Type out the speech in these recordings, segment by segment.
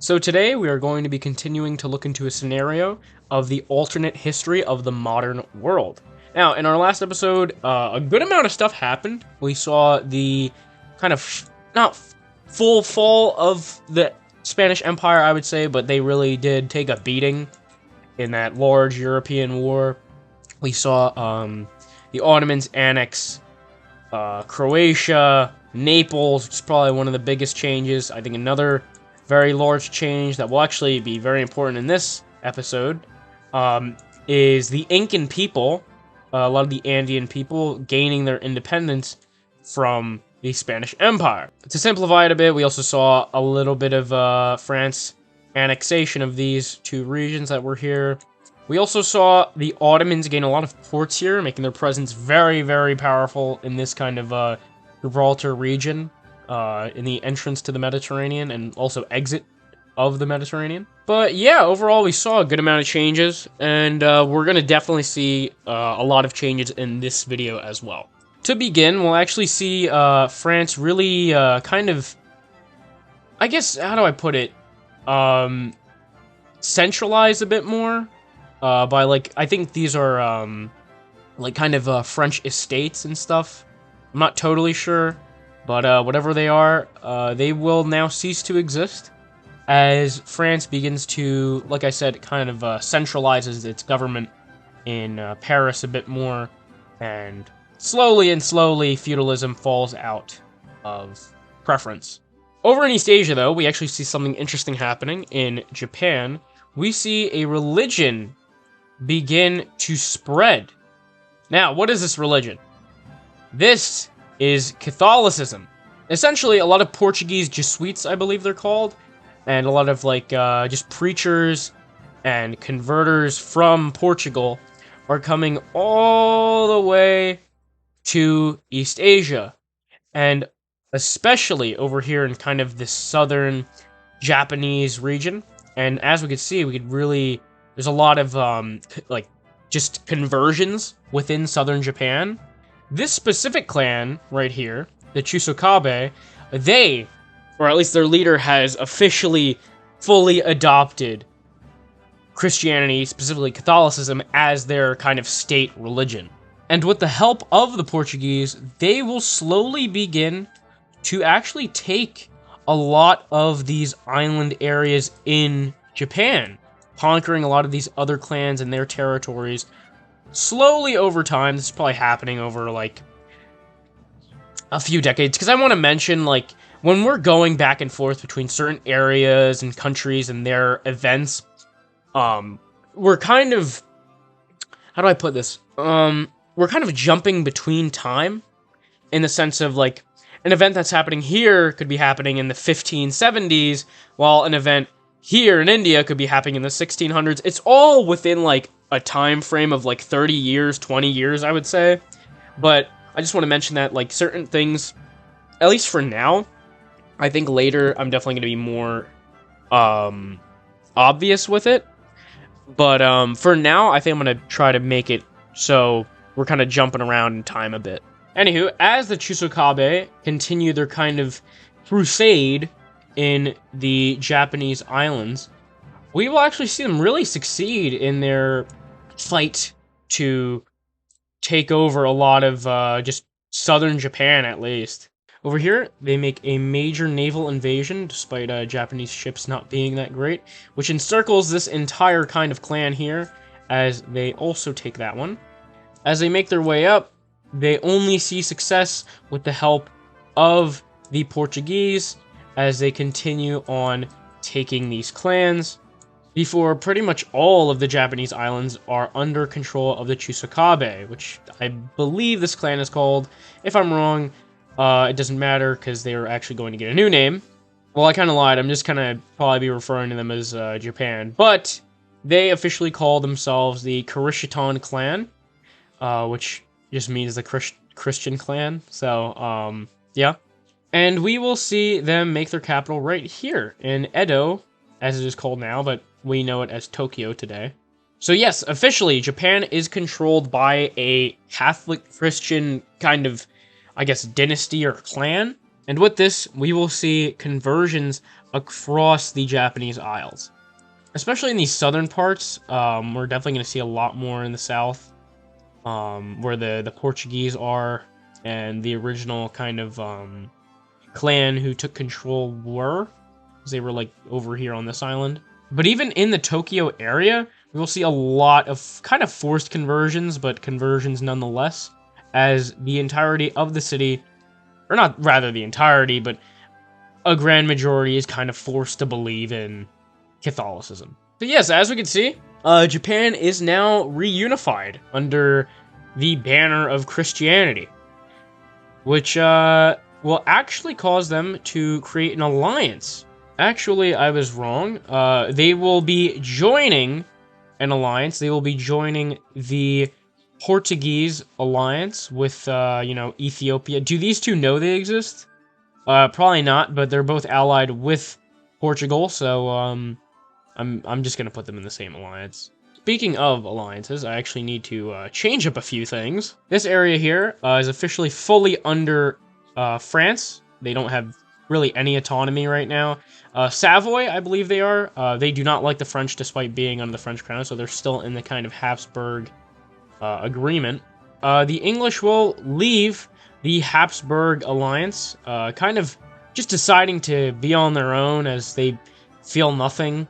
So today we are going to be continuing to look into a scenario of the alternate history of the modern world. Now, in our last episode, a good amount of stuff happened. We saw the kind of, not full fall of the Spanish Empire, I would say, but they really did take a beating in that large European war. We saw the Ottomans annex Croatia, Naples, which is probably one of the biggest changes. I think another very large change that will actually be very important in this episode is the Incan people, a lot of the Andean people, gaining their independence from the Spanish Empire. To simplify it a bit, we also saw a little bit of France annexation of these two regions that were here. We also saw the Ottomans gain a lot of ports here, making their presence very, very powerful in this kind of Gibraltar region, in the entrance to the Mediterranean and also exit of the Mediterranean. But yeah, overall we saw a good amount of changes, and we're going to definitely see a lot of changes in this video as well. To begin, we'll actually see France really kind of, I guess, how do I put it, centralize a bit more. By, like, I think these are, like, kind of, French estates and stuff. I'm not totally sure, but, whatever they are, they will now cease to exist as France begins to, like I said, kind of, centralizes its government in, Paris a bit more, and slowly, feudalism falls out of preference. Over in East Asia, though, we actually see something interesting happening. In Japan, we see a religion begin to spread. Now, what is this religion? This is Catholicism. Essentially, a lot of Portuguese Jesuits, I believe they're called, and a lot of, like, just preachers and converters from Portugal are coming all the way to East Asia, and especially over here in kind of this southern Japanese region. And as we could see, we could really... There's a lot of, like, just conversions within southern Japan. This specific clan right here, the Chusokabe, they, or at least their leader, has officially fully adopted Christianity, specifically Catholicism, as their kind of state religion. And with the help of the Portuguese, they will slowly begin to actually take a lot of these island areas in Japan, conquering a lot of these other clans and their territories slowly over time. This is probably happening over, like, a few decades, because I want to mention, like, when we're going back and forth between certain areas and countries and their events, we're kind of, how do I put this? We're kind of jumping between time, in the sense of, like, an event that's happening here could be happening in the 1570s, while an event here in India could be happening in the 1600s. It's all within, like, a time frame of, like, 30 years, 20 years, I would say. But I just want to mention that, like, certain things, at least for now, I think later I'm definitely going to be more obvious with it. But for now, I think I'm going to try to make it so we're kind of jumping around in time a bit. Anywho, as the Chusokabe continue their kind of crusade in the Japanese islands, we will actually see them really succeed in their fight to take over a lot of just southern Japan, at least. Over here, they make a major naval invasion, despite Japanese ships not being that great, which encircles this entire kind of clan here, as they also take that one. As they make their way up, they only see success with the help of the Portuguese, as they continue on taking these clans, before pretty much all of the Japanese islands are under control of the Chusokabe, which I believe this clan is called. If I'm wrong, it doesn't matter, because they are actually going to get a new name. Well, I kind of lied. I'm just going to probably be referring to them as Japan. But they officially call themselves the Kurishitan clan, which just means the Christian clan. So, yeah. And we will see them make their capital right here in Edo, as it is called now, but we know it as Tokyo today. So yes, officially, Japan is controlled by a Catholic Christian kind of, I guess, dynasty or clan. And with this, we will see conversions across the Japanese Isles. Especially in these southern parts, we're definitely going to see a lot more in the south, where the Portuguese are, and the original kind of clan who took control were, because they were like over here on this island. But even in the Tokyo area, we will see a lot of kind of forced conversions, but conversions nonetheless, as the entirety of the city, or not rather the entirety, but a grand majority is kind of forced to believe in Catholicism. So yes, as we can see, Japan is now reunified under the banner of Christianity, which will actually cause them to create an alliance. Actually, I was wrong. They will be joining an alliance. They will be joining the Portuguese alliance with, Ethiopia. Do these two know they exist? Probably not, but they're both allied with Portugal, so I'm just gonna put them in the same alliance. Speaking of alliances, I actually need to change up a few things. This area here is officially fully under France. They don't have really any autonomy right now. Savoy, I believe they are. They do not like the French despite being under the French crown, so they're still in the kind of Habsburg agreement. The English will leave the Habsburg alliance, kind of just deciding to be on their own as they feel nothing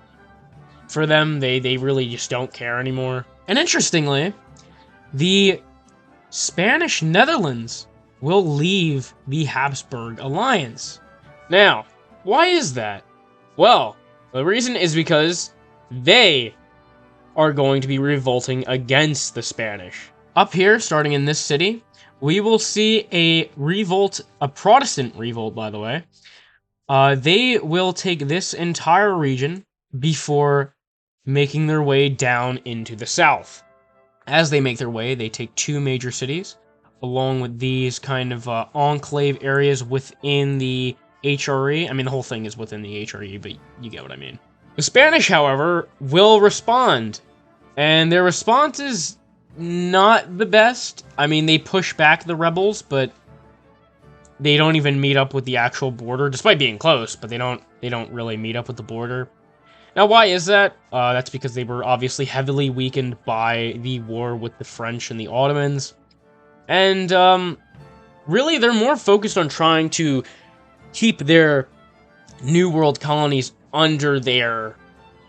for them. They really just don't care anymore. And interestingly, the Spanish Netherlands will leave the Habsburg alliance. Now, why is that? Well, the reason is because they are going to be revolting against the Spanish. Up here, starting in this city, we will see a revolt, a Protestant revolt, by the way. They will take this entire region before making their way down into the south. As they make their way, they take two major cities, along with these kind of enclave areas within the HRE. I mean, the whole thing is within the HRE, but you get what I mean. The Spanish, however, will respond, and their response is not the best. I mean, they push back the rebels, but they don't even meet up with the actual border, despite being close, but they don't really meet up with the border. Now, why is that? That's because they were obviously heavily weakened by the war with the French and the Ottomans. And, really, they're more focused on trying to keep their New World colonies under their,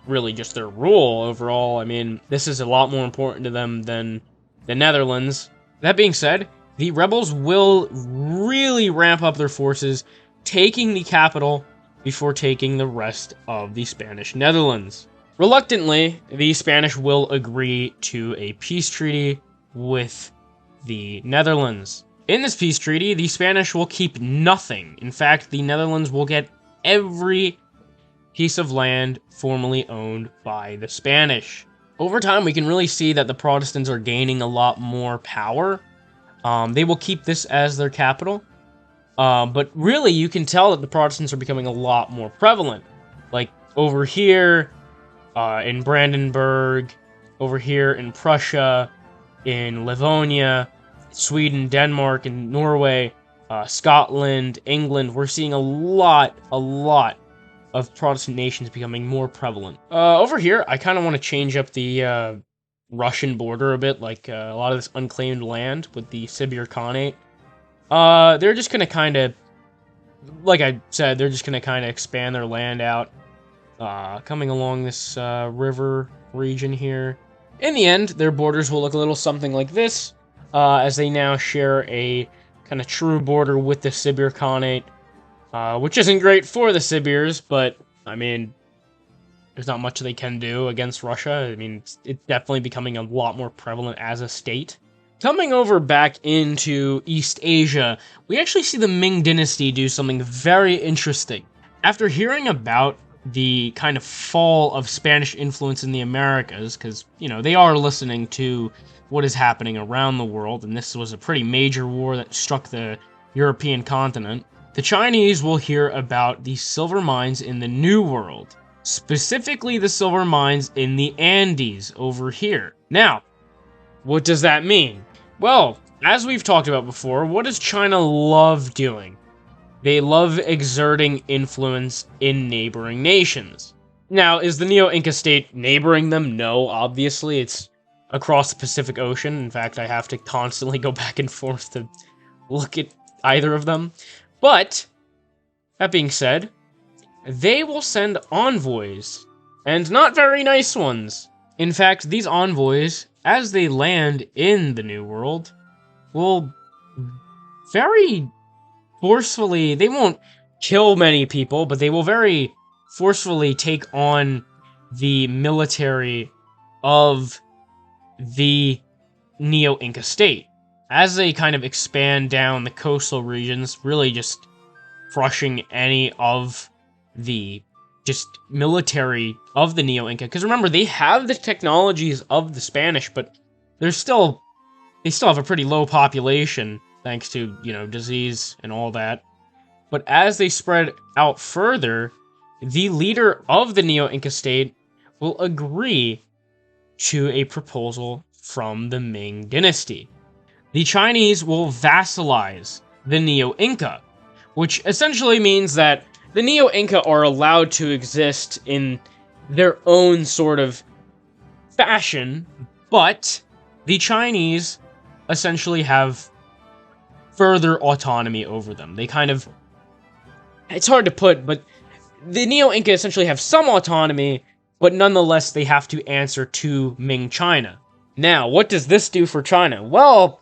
really just their rule overall. I mean, this is a lot more important to them than the Netherlands. That being said, the rebels will really ramp up their forces, taking the capital before taking the rest of the Spanish Netherlands. Reluctantly, the Spanish will agree to a peace treaty with the Netherlands. In this peace treaty, the Spanish will keep nothing. In fact, the Netherlands will get every piece of land formerly owned by the Spanish. Over time, we can really see that the Protestants are gaining a lot more power. They will keep this as their capital. But really, you can tell that the Protestants are becoming a lot more prevalent. Like, over here, in Brandenburg, over here in Prussia, in Livonia, Sweden, Denmark, and Norway, Scotland, England, we're seeing a lot of Protestant nations becoming more prevalent. Over here, I kind of want to change up the Russian border a bit, like a lot of this unclaimed land with the Sibir Khanate. They're just going to kind of, like I said, they're just going to kind of expand their land out, coming along this river region here. In the end, their borders will look a little something like this, as they now share a kind of true border with the Sibir Khanate, which isn't great for the Sibirs, but, I mean, there's not much they can do against Russia. I mean, it's definitely becoming a lot more prevalent as a state. Coming over back into East Asia, we actually see the Ming dynasty do something very interesting. After hearing about the kind of fall of Spanish influence in the Americas, because, you know, they are listening to what is happening around the world, and this was a pretty major war that struck the European continent, the Chinese will hear about the silver mines in the New World, specifically the silver mines in the Andes over here. Now, what does that mean? Well, as we've talked about before, what does China love doing? They love exerting influence in neighboring nations. Now, is the Neo-Inca state neighboring them? No, obviously. It's across the Pacific Ocean. In fact, I have to constantly go back and forth to look at either of them. But, that being said, they will send envoys, and not very nice ones. In fact, these envoys, as they land in the New World, will very forcefully, they won't kill many people, but they will very forcefully take on the military of the Neo-Inca state. As they kind of expand down the coastal regions, really just crushing any of the just military of the Neo-Inca. Because remember, they have the technologies of the Spanish, but they still have a pretty low population, thanks to, disease and all that. But as they spread out further, the leader of the Neo-Inca state will agree to a proposal from the Ming dynasty. The Chinese will vassalize the Neo-Inca, which essentially means that the Neo-Inca are allowed to exist in their own sort of fashion, but the Chinese essentially have further autonomy over them. They kind of... It's hard to put, but the Neo-Inca essentially have some autonomy, but nonetheless they have to answer to Ming China. Now, what does this do for China? Well,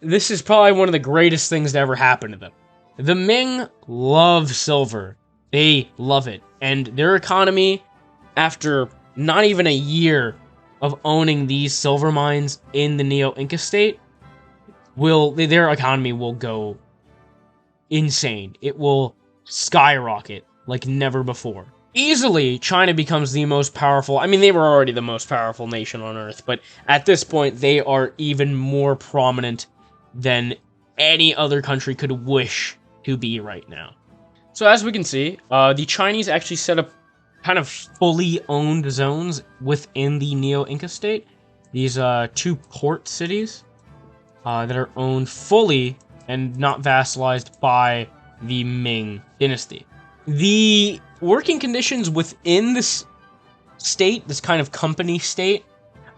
this is probably one of the greatest things to ever happen to them. The Ming love silver. They love it. And their economy, after not even a year of owning these silver mines in the Neo-Inca state, their economy will go insane. It will skyrocket like never before. Easily, China becomes the most powerful... I mean, they were already the most powerful nation on Earth, but at this point, they are even more prominent than any other country could wish to be right now. So as we can see, the Chinese actually set up kind of fully owned zones within the Neo-Inca state. These two port cities that are owned fully and not vassalized by the Ming dynasty. The working conditions within this state, this kind of company state,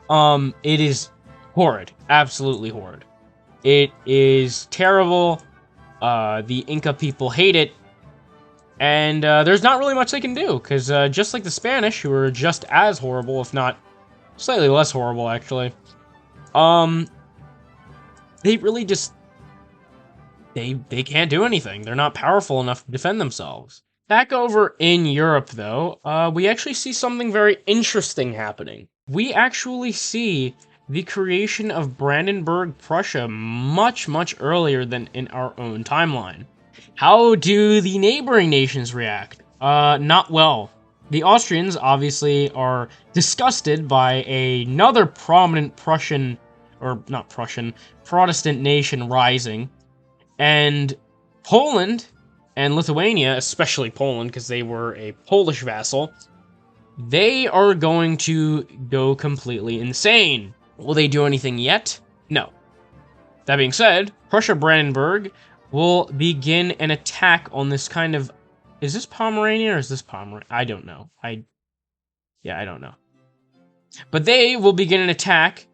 it is horrid. Absolutely horrid. It is terrible. The Inca people hate it. And there's not really much they can do, because just like the Spanish, who are just as horrible, if not slightly less horrible, actually, they really just... They can't do anything. They're not powerful enough to defend themselves. Back over in Europe, though, we actually see something very interesting happening. We actually see the creation of Brandenburg, Prussia, much, much earlier than in our own timeline. How do the neighboring nations react? Not well. The Austrians, obviously, are disgusted by another prominent Protestant nation rising, and Poland and Lithuania, especially Poland, because they were a Polish vassal, they are going to go completely insane. Will they do anything yet? No. That being said, Prussia-Brandenburg will begin an attack on this kind of... Is this Pomerania or is this Pomerania? I don't know. I don't know. But they will begin an attack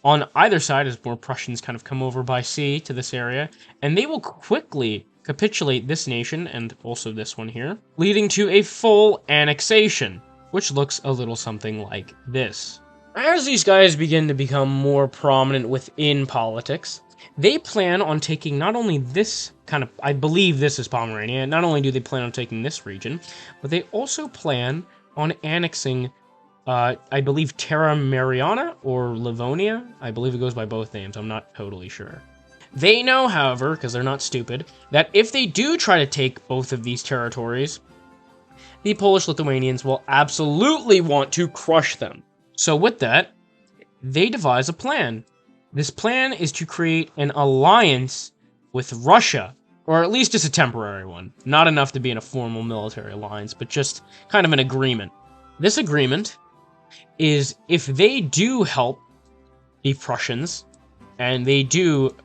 on either side as more Prussians kind of come over by sea to this area, and they will quickly capitulate this nation, and also this one here, leading to a full annexation, which looks a little something like this. As these guys begin to become more prominent within politics, they plan on taking not only this kind of... I believe this is Pomerania. Not only do they plan on taking this region, but they also plan on annexing, I believe, Terra Mariana or Livonia. I believe it goes by both names. I'm not totally sure. They know, however, because they're not stupid, that if they do try to take both of these territories, the Polish-Lithuanians will absolutely want to crush them. So with that, they devise a plan. This plan is to create an alliance with Russia, or at least just a temporary one. Not enough to be in a formal military alliance, but just kind of an agreement. This agreement is if they do help the Prussians, and they do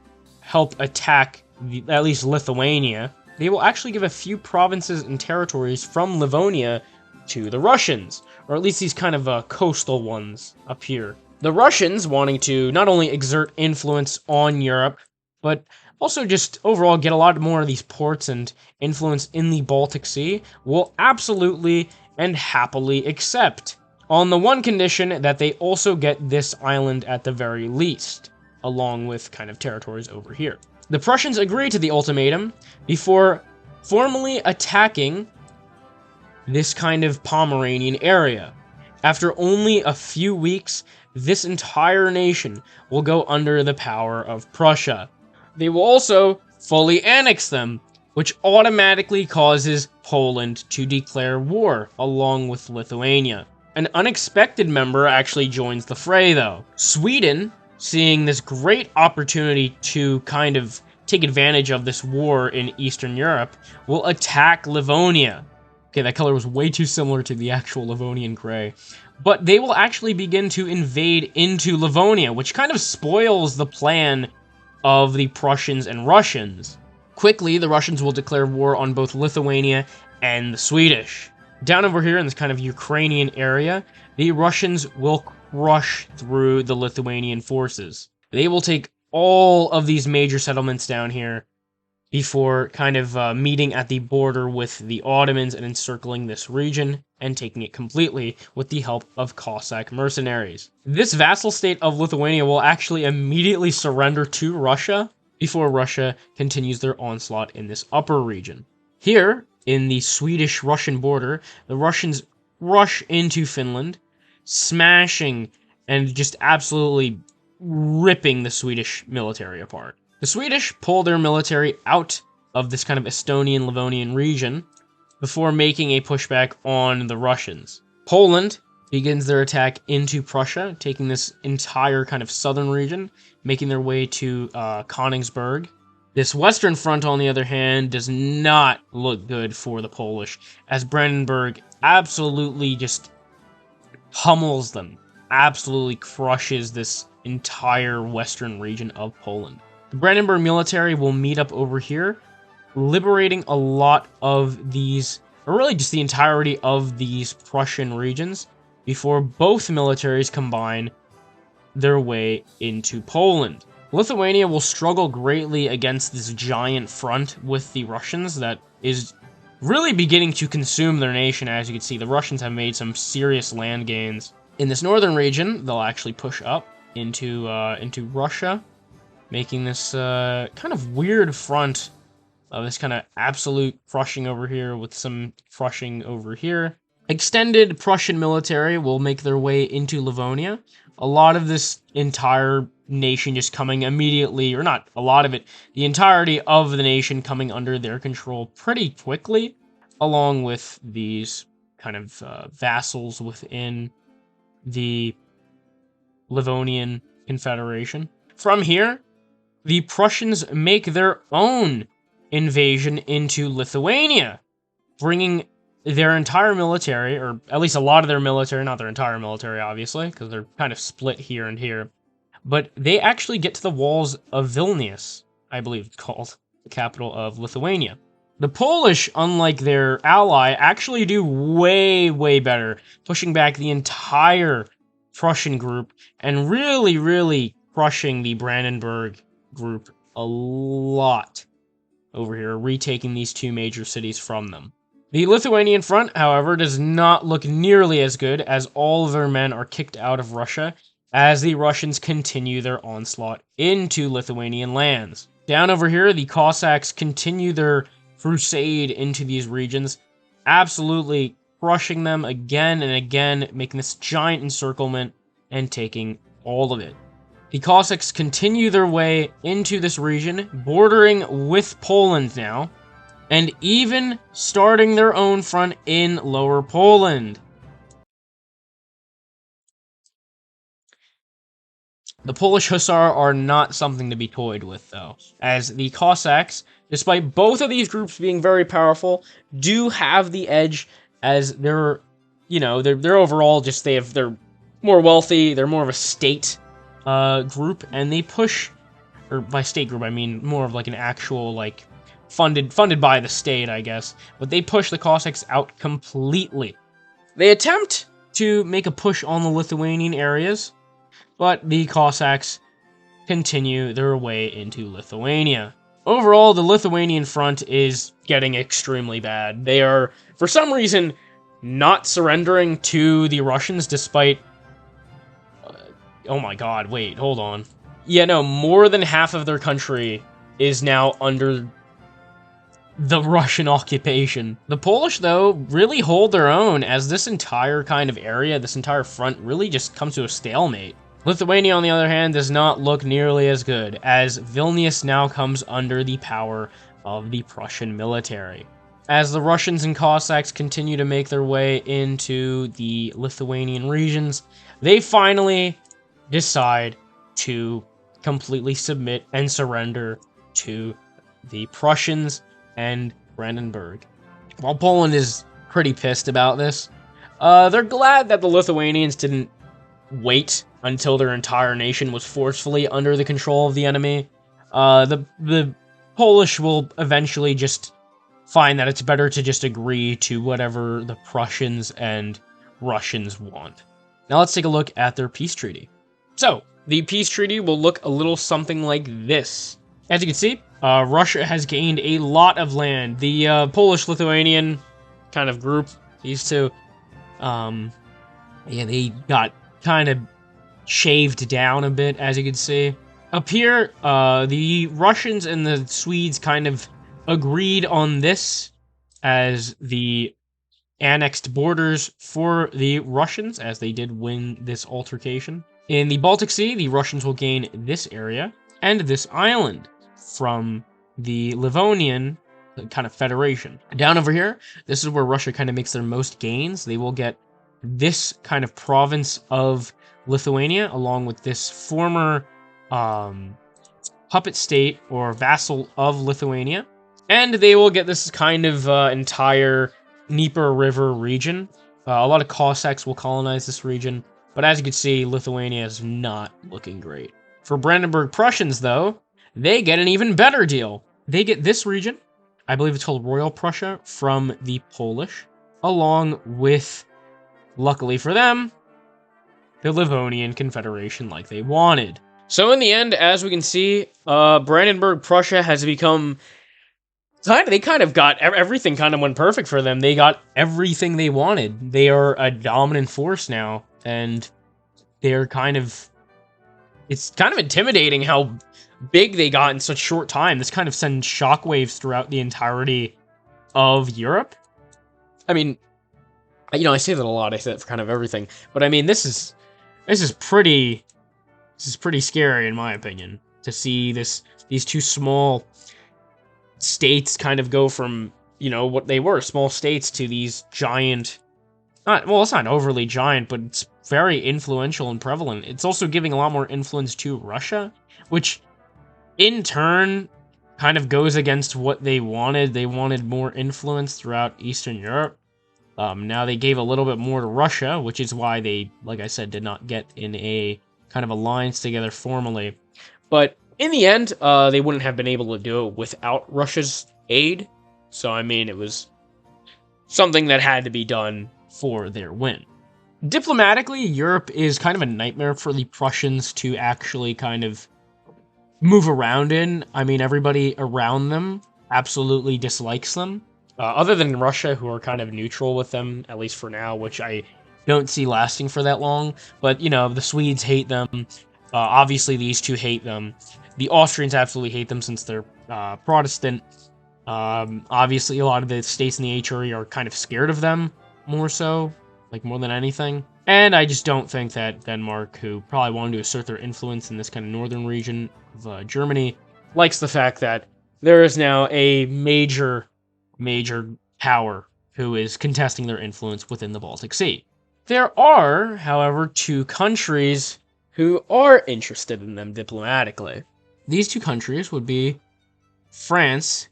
help attack at least Lithuania, they will actually give a few provinces and territories from Livonia to the Russians, or at least these kind of coastal ones up here. The Russians, wanting to not only exert influence on Europe, but also just overall get a lot more of these ports and influence in the Baltic Sea, will absolutely and happily accept, on the one condition that they also get this island at the very least, along with kind of territories over here. The Prussians agree to the ultimatum before formally attacking this kind of Pomeranian area. After only a few weeks, this entire nation will go under the power of Prussia. They will also fully annex them, which automatically causes Poland to declare war, along with Lithuania. An unexpected member actually joins the fray, though. Sweden, seeing this great opportunity to kind of take advantage of this war in Eastern Europe, will attack Livonia. Okay, that color was way too similar to the actual Livonian gray. But they will actually begin to invade into Livonia, which kind of spoils the plan of the Prussians and Russians. Quickly, the Russians will declare war on both Lithuania and the Swedish. Down over here in this kind of Ukrainian area, the Russians will crush through the Lithuanian forces. They will take all of these major settlements down here before kind of meeting at the border with the Ottomans and encircling this region and taking it completely with the help of Cossack mercenaries. This vassal state of Lithuania will actually immediately surrender to Russia before Russia continues their onslaught in this upper region. Here, in the Swedish-Russian border, the Russians rush into Finland, smashing and just absolutely ripping the Swedish military apart. The Swedish pull their military out of this kind of Estonian-Livonian region before making a pushback on the Russians. Poland begins their attack into Prussia, taking this entire kind of southern region, making their way to Königsberg. This western front, on the other hand, does not look good for the Polish, as Brandenburg absolutely just pummels them, absolutely crushes this entire western region of Poland. The Brandenburg military will meet up over here, liberating a lot of these, or really just the entirety of these Prussian regions, before both militaries combine their way into Poland. Lithuania will struggle greatly against this giant front with the Russians that is really beginning to consume their nation. As you can see, the Russians have made some serious land gains. In this northern region, they'll actually push up into Russia, making this kind of weird front of this kind of absolute crushing over here with some crushing over here. Extended Prussian military will make their way into Livonia. A lot of this entire nation just coming immediately, or not a lot of it, the entirety of the nation coming under their control pretty quickly, along with these kind of vassals within the Livonian Confederation. From here, the Prussians make their own invasion into Lithuania, bringing their entire military, or at least a lot of their military, not their entire military, obviously, because they're kind of split here and here, but they actually get to the walls of Vilnius, I believe it's called, the capital of Lithuania. The Polish, unlike their ally, actually do way, way better, pushing back the entire Prussian group and really, really crushing the Brandenburg group a lot over here, retaking these two major cities from them. The Lithuanian front, however, does not look nearly as good, as all of their men are kicked out of Russia as the Russians continue their onslaught into Lithuanian lands. Down over here, the Cossacks continue their crusade into these regions, absolutely crushing them again and again, making this giant encirclement and taking all of it. The Cossacks continue their way into this region, bordering with Poland now, and even starting their own front in Lower Poland. The Polish Hussar are not something to be toyed with, though, as the Cossacks, despite both of these groups being very powerful, do have the edge, as they're overall just, they're more wealthy, they're more of a state group, and they push or by state group, I mean more of like an actual, like, funded by the state, I guess. But they push the Cossacks out completely. They attempt to make a push on the Lithuanian areas, but the Cossacks continue their way into Lithuania. Overall, the Lithuanian front is getting extremely bad. They are, for some reason, not surrendering to the Russians despite... oh my god, wait, hold on. Yeah, no, more than half of their country is now under the Russian occupation. The Polish, though, really hold their own, as this entire kind of area, this entire front, really just comes to a stalemate. Lithuania, on the other hand, does not look nearly as good, as Vilnius now comes under the power of the Prussian military. As the Russians and Cossacks continue to make their way into the Lithuanian regions, they finally decide to completely submit and surrender to the Prussians and Brandenburg. While Poland is pretty pissed about this, they're glad that the Lithuanians didn't wait until their entire nation was forcefully under the control of the enemy. The Polish will eventually just find that it's better to just agree to whatever the Prussians and Russians want. Now let's take a look at their peace treaty. So, the peace treaty will look a little something like this. As you can see, Russia has gained a lot of land. The Polish-Lithuanian kind of group, these two, yeah, they got kind of shaved down a bit, as you can see. Up here, the Russians and the Swedes kind of agreed on this as the annexed borders for the Russians, as they did win this altercation. In the Baltic Sea, the Russians will gain this area and this island from the Livonian kind of federation. Down over here, this is where Russia kind of makes their most gains. They will get this kind of province of Lithuania, along with this former puppet state or vassal of Lithuania. And they will get this kind of entire Dnieper River region. A lot of Cossacks will colonize this region. But as you can see, Lithuania is not looking great. For Brandenburg Prussians, though, they get an even better deal. They get this region, I believe it's called Royal Prussia, from the Polish, along with, luckily for them, the Livonian Confederation like they wanted. So in the end, as we can see, Brandenburg Prussia has become... They kind of got... Everything kind of went perfect for them. They got everything they wanted. They are a dominant force now, and they're kind of... It's kind of intimidating how big they got in such short time. This kind of sends shockwaves throughout the entirety of Europe. I mean, you know, I say that a lot. I say that for kind of everything. But I mean, this is pretty scary in my opinion, to see these two small states kind of go from, you know, what they were, small states, to these giant, well, it's not overly giant, but it's very influential and prevalent. It's also giving a lot more influence to Russia, which in turn kind of goes against what they wanted. They wanted more influence throughout Eastern Europe. Now they gave a little bit more to Russia, which is why they, like I said, did not get in a kind of alliance together formally. But in the end, they wouldn't have been able to do it without Russia's aid. So, I mean, it was something that had to be done for their win. Diplomatically, Europe is kind of a nightmare for the Prussians to actually kind of move around in. I mean, everybody around them absolutely dislikes them. Other than Russia, who are kind of neutral with them, at least for now, which I don't see lasting for that long. But, you know, the Swedes hate them. Obviously, these two hate them. The Austrians absolutely hate them since they're Protestant. Obviously, a lot of the states in the HRE are kind of scared of them, more so, like more than anything. And I just don't think that Denmark, who probably wanted to assert their influence in this kind of northern region of Germany, likes the fact that there is now a major power who is contesting their influence within the Baltic Sea. There are, however, two countries who are interested in them diplomatically. These two countries would be France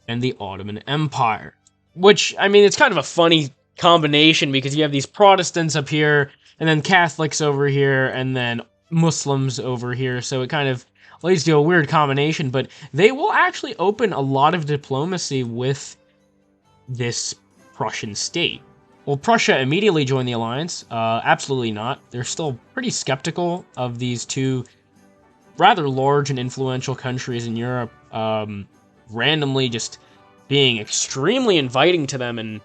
and the Ottoman Empire. Which, I mean, it's kind of a funny combination because you have these Protestants up here, and then Catholics over here, and then Muslims over here, so it kind of leads to a weird combination, but they will actually open a lot of diplomacy with this Prussian state. Will Prussia immediately join the alliance? Absolutely not. They're still pretty skeptical of these two rather large and influential countries in Europe, randomly just being extremely inviting to them and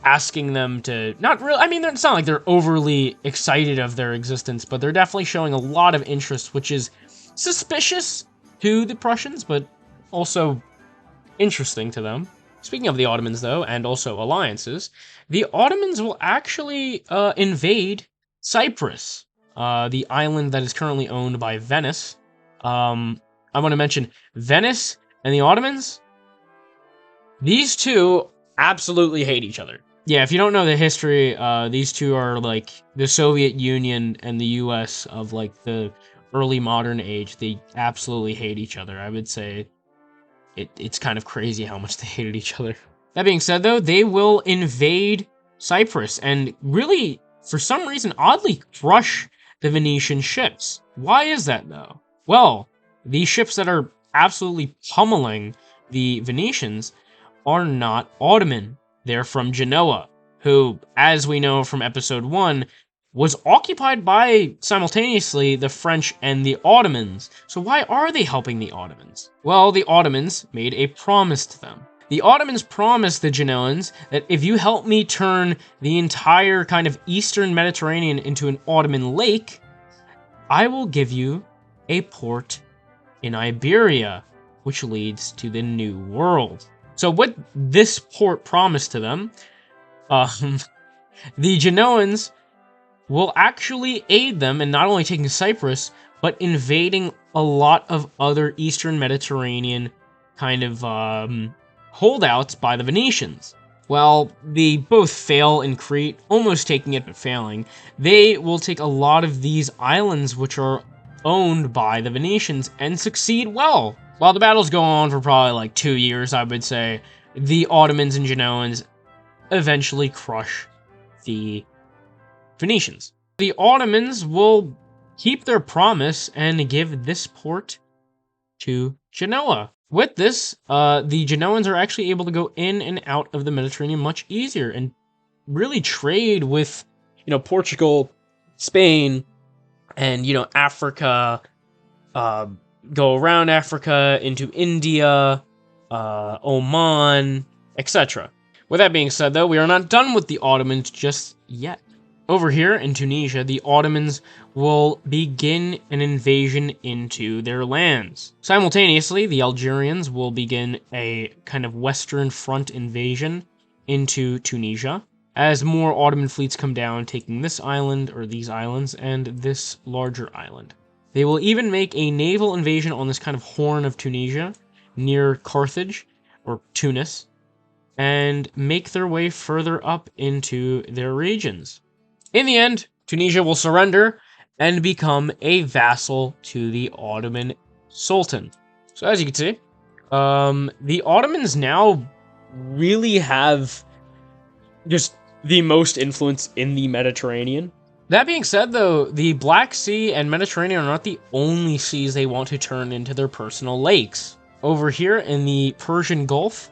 asking them to not really. I mean, it's not like they're overly excited of their existence, but they're definitely showing a lot of interest, which is suspicious to the Prussians, but also interesting to them. Speaking of the Ottomans, though, and also alliances, the Ottomans will actually invade Cyprus, the island that is currently owned by Venice. I want to mention Venice and the Ottomans. These two absolutely hate each other. Yeah, if you don't know the history, these two are like the Soviet Union and the US of like the early modern age. They absolutely hate each other. I would say it's kind of crazy how much they hated each other. That being said, though, they will invade Cyprus and really, for some reason, oddly crush the Venetian ships. Why is that, though? Well, these ships that are absolutely pummeling the Venetians are not Ottoman. They're from Genoa, who, as we know from episode 1, was occupied by, simultaneously, the French and the Ottomans. So why are they helping the Ottomans? Well, the Ottomans made a promise to them. The Ottomans promised the Genoans that if you help me turn the entire kind of eastern Mediterranean into an Ottoman lake, I will give you a port in Iberia, which leads to the New World. So what this port promised to them, the Genoans will actually aid them in not only taking Cyprus, but invading a lot of other Eastern Mediterranean kind of holdouts by the Venetians. Well, they both fail in Crete, almost taking it but failing. They will take a lot of these islands which are owned by the Venetians and succeed well. While the battles go on for probably like 2 years, I would say, the Ottomans and Genoans eventually crush the Venetians. The Ottomans will keep their promise and give this port to Genoa. With this, the Genoans are actually able to go in and out of the Mediterranean much easier and really trade with, Portugal, Spain, and, Africa, go around Africa into India, Oman, etc. With that being said, though, we are not done with the Ottomans just yet. Over here in Tunisia, the Ottomans will begin an invasion into their lands. Simultaneously, the Algerians will begin a kind of Western Front invasion into Tunisia, as more Ottoman fleets come down, taking this island, or these islands, and this larger island. They will even make a naval invasion on this kind of horn of Tunisia, near Carthage, or Tunis, and make their way further up into their regions. In the end, Tunisia will surrender and become a vassal to the Ottoman Sultan. So as you can see, the Ottomans now really have just the most influence in the Mediterranean. That being said, though, the Black Sea and Mediterranean are not the only seas they want to turn into their personal lakes. Over here in the Persian Gulf,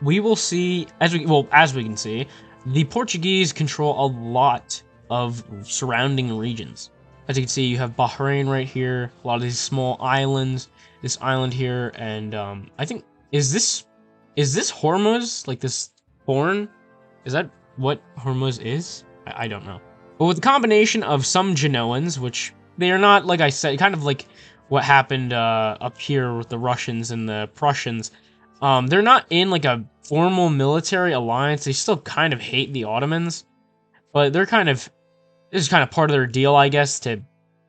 we will see, as we can see, the Portuguese control a lot of surrounding regions. As you can see, you have Bahrain right here, a lot of these small islands, this island here, and I think, is this Hormuz? Like this horn? Is that what Hormuz is? I don't know. But with the combination of some Genoans, which they are not, like I said, kind of like what happened up here with the Russians and the Prussians, they're not in like a formal military alliance. They still kind of hate the Ottomans, but this is kind of part of their deal, I guess, to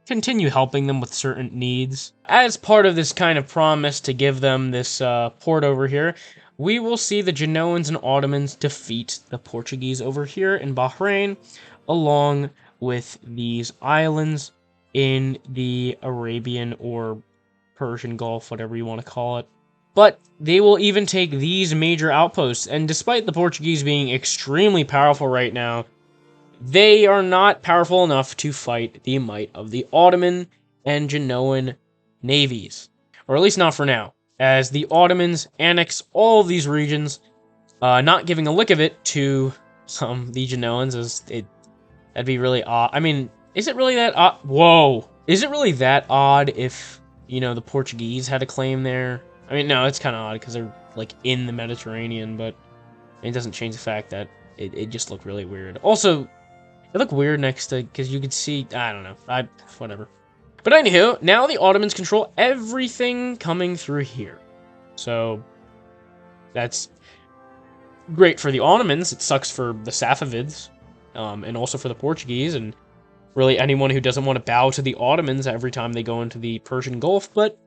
continue helping them with certain needs. As part of this kind of promise to give them this port over here, we will see the Genoans and Ottomans defeat the Portuguese over here in Bahrain, along with these islands in the Arabian or Persian Gulf, whatever you want to call it. But they will even take these major outposts, and despite the Portuguese being extremely powerful right now, they are not powerful enough to fight the might of the Ottoman and Genoan navies. Or at least not for now, as the Ottomans annex all of these regions, not giving a lick of it to some Legionellans, as that'd be really odd. I mean, is it really that odd? Whoa! Is it really that odd if, you know, the Portuguese had a claim there? I mean, no, it's kind of odd because they're, like, in the Mediterranean, but it doesn't change the fact that it just looked really weird. Also, it looked weird next to, because you could see, I don't know, whatever. But anywho, now the Ottomans control everything coming through here. So, that's great for the Ottomans. It sucks for the Safavids, and also for the Portuguese, and really anyone who doesn't want to bow to the Ottomans every time they go into the Persian Gulf, but,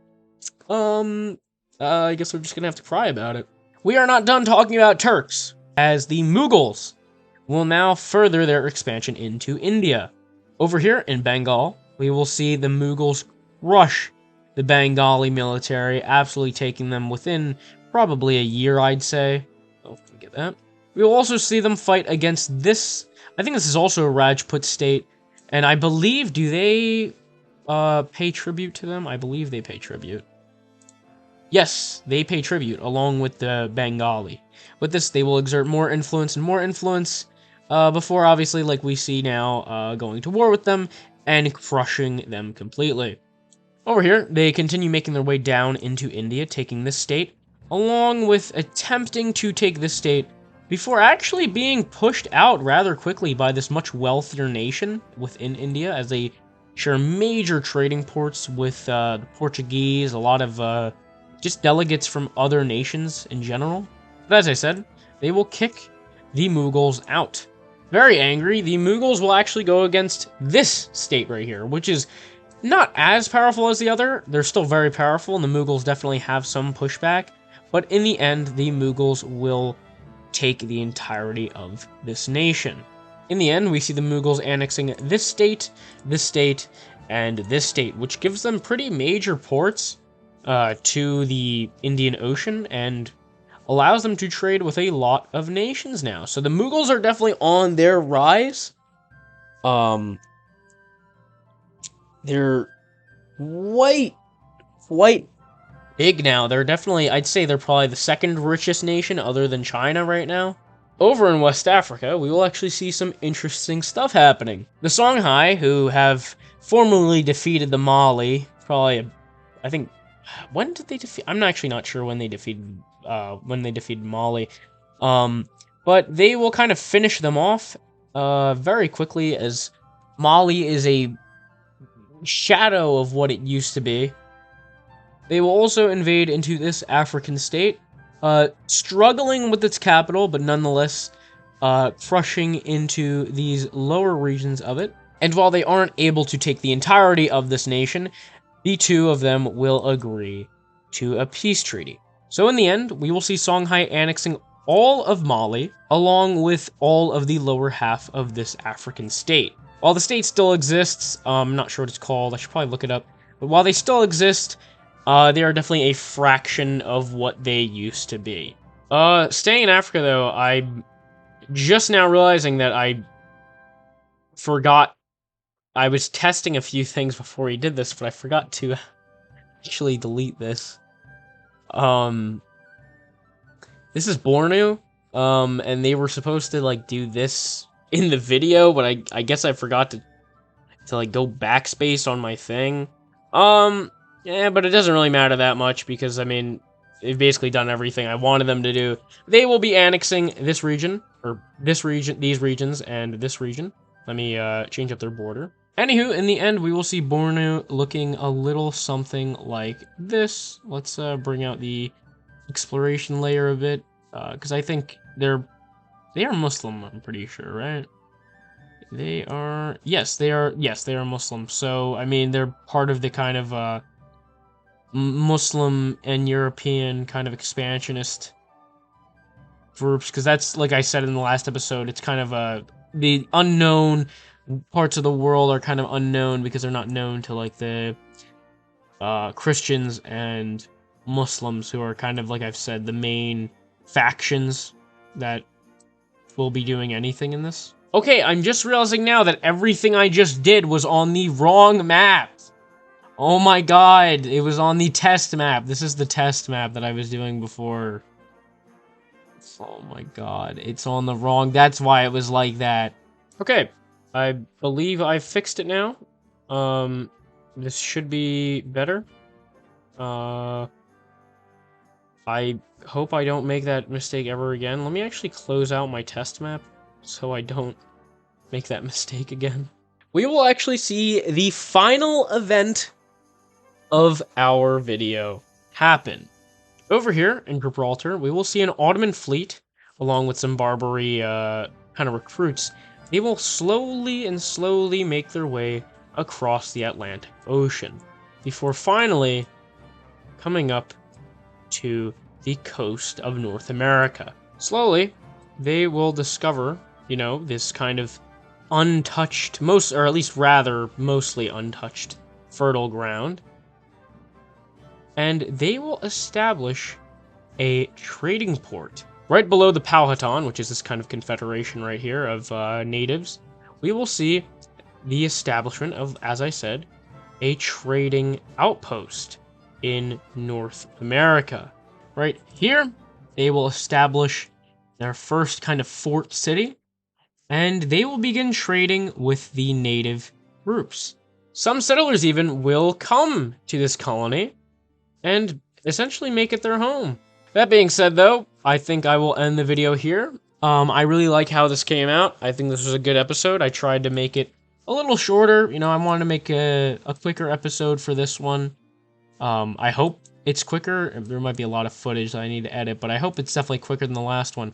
I guess we're just gonna have to cry about it. We are not done talking about Turks, as the Mughals will now further their expansion into India. Over here in Bengal, we will see the Mughals crush the Bengali military, absolutely taking them within probably a year, I'd say. Oh, get that. We will also see them fight against this, I think this is also a Rajput state, and I believe, do they pay tribute to them? I believe they pay tribute. Yes, they pay tribute, along with the Bengali. With this, they will exert more influence and more influence, before, obviously, like we see now, going to war with them and crushing them completely. Over here, they continue making their way down into India, taking this state, along with attempting to take this state before actually being pushed out rather quickly by this much wealthier nation within India, as they share major trading ports with the Portuguese, a lot of just delegates from other nations in general. But as I said, they will kick the Mughals out. Very angry, the Mughals will actually go against this state right here, which is not as powerful as the other. They're still very powerful, and the Mughals definitely have some pushback. But in the end, the Mughals will take the entirety of this nation. In the end, we see the Mughals annexing this state, and this state, which gives them pretty major ports to the Indian Ocean, and allows them to trade with a lot of nations now. So the Mughals are definitely on their rise. They're quite big now. They're definitely, I'd say they're probably the second richest nation other than China right now. Over in West Africa, we will actually see some interesting stuff happening. The Songhai, who have formerly defeated the Mali, probably, I think, when did they defeat? I'm actually not sure when they defeated Mali. But they will kind of finish them off very quickly, as Mali is a shadow of what it used to be. They will also invade into this African state, struggling with its capital, but nonetheless crushing into these lower regions of it. And while they aren't able to take the entirety of this nation, the two of them will agree to a peace treaty. So in the end, we will see Songhai annexing all of Mali, along with all of the lower half of this African state. While the state still exists, I'm not sure what it's called, I should probably look it up, but while they still exist, they are definitely a fraction of what they used to be. Staying in Africa, though, I'm just now realizing that I forgot. I was testing a few things before he did this, but I forgot to actually delete this. This is Bornu, and they were supposed to, like, do this in the video, but I guess I forgot to like, go backspace on my thing. Yeah, but it doesn't really matter that much, because, I mean, they've basically done everything I wanted them to do. They will be annexing this region, or this region, these regions, and this region. Let me, change up their border. Anywho, in the end, we will see Bornu looking a little something like this. Let's, bring out the exploration layer a bit, because I think they are Muslim, I'm pretty sure, right? They are, yes, they are Muslim. So, I mean, they're part of the kind of, Muslim and European kind of expansionist groups, because that's, like I said in the last episode, it's kind of, the unknown parts of the world are kind of unknown because they're not known to, like, the Christians and Muslims, who are kind of, like I've said, the main factions that will be doing anything in this. Okay, I'm just realizing now that everything I just did was on the wrong map. Oh my god, it was on the test map. This is the test map that I was doing before. Oh my god, it's on the wrong... That's why it was like that. Okay, I believe I fixed it now. This should be better. I hope I don't make that mistake ever again. Let me actually close out my test map so I don't make that mistake again. We will actually see the final event of our video happen. Over here in Gibraltar, we will see an Ottoman fleet, along with some Barbary kind of recruits. They will slowly make their way across the Atlantic Ocean, before finally coming up to the coast of North America. Slowly, they will discover, you know, this kind of untouched, or at least rather mostly untouched, fertile ground. And they will establish a trading port right below the Powhatan, which is this kind of confederation right here of natives. We will see the establishment of, as I said, a trading outpost in North America. Right here, they will establish their first kind of fort city, and they will begin trading with the native groups. Some settlers even will come to this colony and essentially make it their home. That being said, though, I think I will end the video here. I really like how this came out. I think this was a good episode. I tried to make it a little shorter. You know, I wanted to make a quicker episode for this one. I hope it's quicker. There might be a lot of footage that I need to edit, but I hope it's definitely quicker than the last one.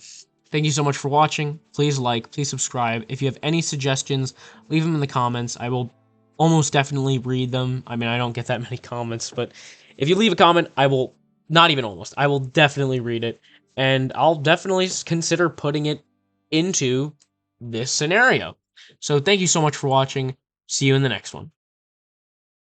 Thank you so much for watching. Please like, please subscribe. If you have any suggestions, leave them in the comments. I will almost definitely read them. I mean, I don't get that many comments, but if you leave a comment, I will, not even almost, I will definitely read it, and I'll definitely consider putting it into this scenario. So thank you so much for watching. See you in the next one.